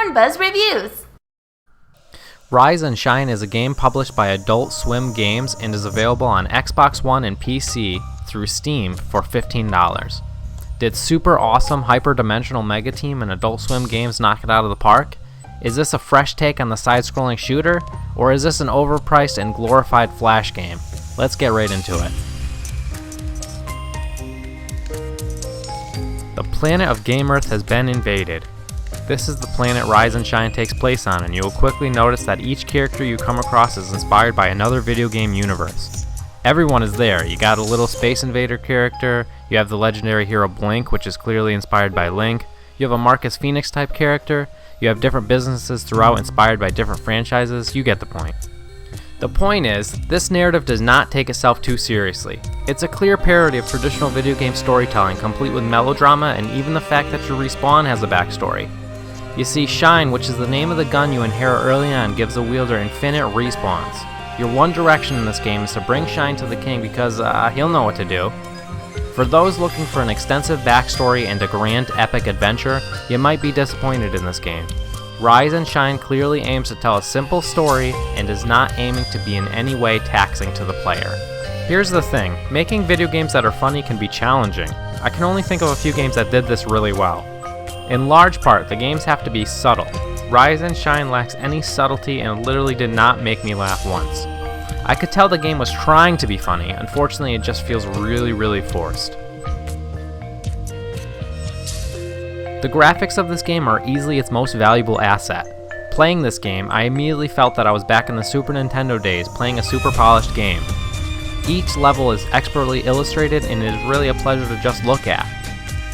Warnba's reviews. Rise and Shine is a game published by Adult Swim Games and is available on Xbox One and PC through Steam for $15. Did super awesome hyper-dimensional Mega Team and Adult Swim Games knock it out of the park? Is this a fresh take on the side-scrolling shooter, or is this an overpriced and glorified Flash game? Let's get right into it. The planet of Game Earth has been invaded. This is the planet Rise and Shine takes place on, and you will quickly notice that each character you come across is inspired by another video game universe. Everyone is there. You got a little Space Invader character, you have the legendary hero Blink, which is clearly inspired by Link, you have a Marcus Phoenix type character, you have different businesses throughout inspired by different franchises. You get the point. The point is, this narrative does not take itself too seriously. It's a clear parody of traditional video game storytelling, complete with melodrama and even the fact that your respawn has a backstory. You see, Shine, which is the name of the gun you inherit early on, gives the wielder infinite respawns. Your one direction in this game is to bring Shine to the king because he'll know what to do. For those looking for an extensive backstory and a grand epic adventure, you might be disappointed in this game. Rise and Shine clearly aims to tell a simple story and is not aiming to be in any way taxing to the player. Here's the thing, making video games that are funny can be challenging. I can only think of a few games that did this really well. In large part, the games have to be subtle. Rise and Shine lacks any subtlety and literally did not make me laugh once. I could tell the game was trying to be funny, unfortunately it just feels really forced. The graphics of this game are easily its most valuable asset. Playing this game, I immediately felt that I was back in the Super Nintendo days playing a super polished game. Each level is expertly illustrated and it is really a pleasure to just look at.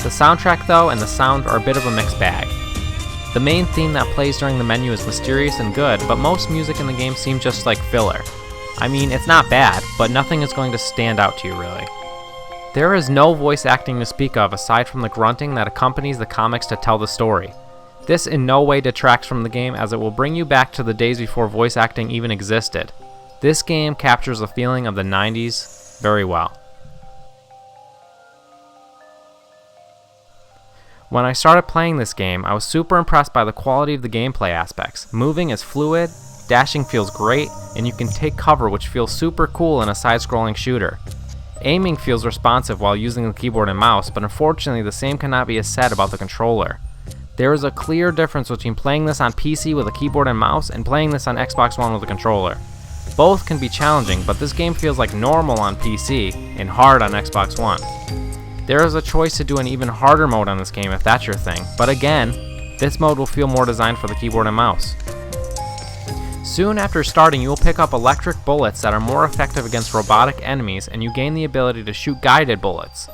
The soundtrack though and the sound are a bit of a mixed bag. The main theme that plays during the menu is mysterious and good, but most music in the game seems just like filler. I mean, it's not bad, but nothing is going to stand out to you really. There is no voice acting to speak of aside from the grunting that accompanies the comics to tell the story. This in no way detracts from the game as it will bring you back to the days before voice acting even existed. This game captures the feeling of the 90s very well. When I started playing this game, I was super impressed by the quality of the gameplay aspects. Moving is fluid, dashing feels great, and you can take cover, which feels super cool in a side-scrolling shooter. Aiming feels responsive while using the keyboard and mouse, but unfortunately the same cannot be said about the controller. There is a clear difference between playing this on PC with a keyboard and mouse and playing this on Xbox One with a controller. Both can be challenging, but this game feels like normal on PC and hard on Xbox One. There is a choice to do an even harder mode on this game if that's your thing, but again, this mode will feel more designed for the keyboard and mouse. Soon after starting, you will pick up electric bullets that are more effective against robotic enemies, and you gain the ability to shoot guided bullets.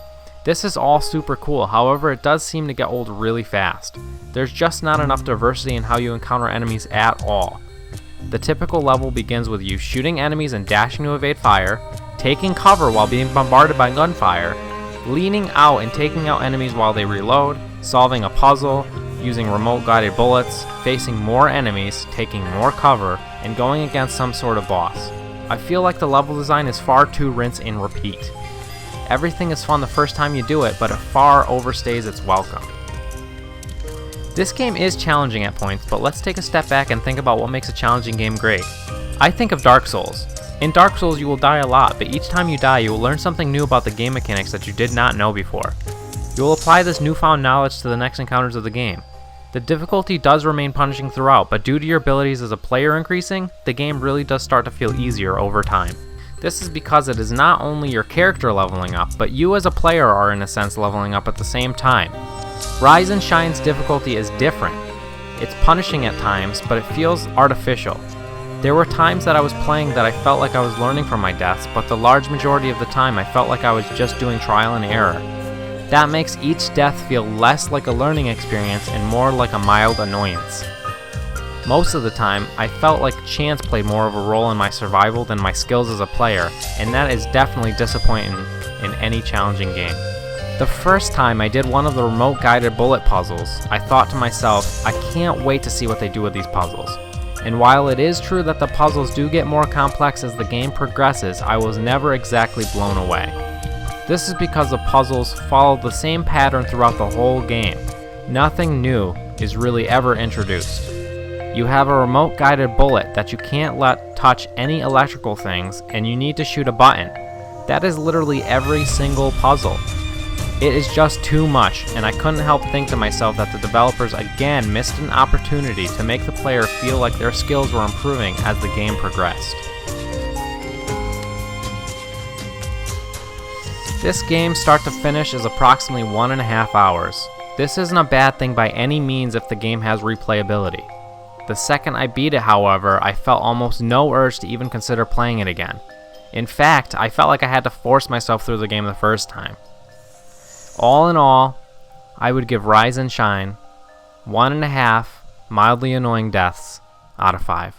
This is all super cool, however it does seem to get old really fast. There's just not enough diversity in how you encounter enemies at all. The typical level begins with you shooting enemies and dashing to evade fire, taking cover while being bombarded by gunfire, leaning out and taking out enemies while they reload, solving a puzzle, using remote guided bullets, facing more enemies, taking more cover, and going against some sort of boss. I feel like the level design is far too rinse and repeat. Everything is fun the first time you do it, but it far overstays its welcome. This game is challenging at points, but let's take a step back and think about what makes a challenging game great. I think of Dark Souls. In Dark Souls you will die a lot, but each time you die you will learn something new about the game mechanics that you did not know before. You will apply this newfound knowledge to the next encounters of the game. The difficulty does remain punishing throughout, but due to your abilities as a player increasing, the game really does start to feel easier over time. This is because it is not only your character leveling up, but you as a player are in a sense leveling up at the same time. Rise and Shine's difficulty is different. It's punishing at times, but it feels artificial. There were times that I was playing that I felt like I was learning from my deaths, but the large majority of the time I felt like I was just doing trial and error. That makes each death feel less like a learning experience and more like a mild annoyance. Most of the time, I felt like chance played more of a role in my survival than my skills as a player, and that is definitely disappointing in any challenging game. The first time I did one of the remote guided bullet puzzles, I thought to myself, I can't wait to see what they do with these puzzles. And while it is true that the puzzles do get more complex as the game progresses, I was never exactly blown away. This is because the puzzles follow the same pattern throughout the whole game. Nothing new, is really ever introduced. You have a remote guided bullet that you can't let touch any electrical things, and you need to shoot a button. That is literally every single puzzle. It is just too much, and I couldn't help think to myself that the developers again missed an opportunity to make the player feel like their skills were improving as the game progressed. This game start to finish is approximately 1.5 hours. This isn't a bad thing by any means if the game has replayability. The second I beat it, however, I felt almost no urge to even consider playing it again. In fact, I felt like I had to force myself through the game the first time. All in all, I would give Rise and Shine 1.5 mildly annoying deaths out of 5.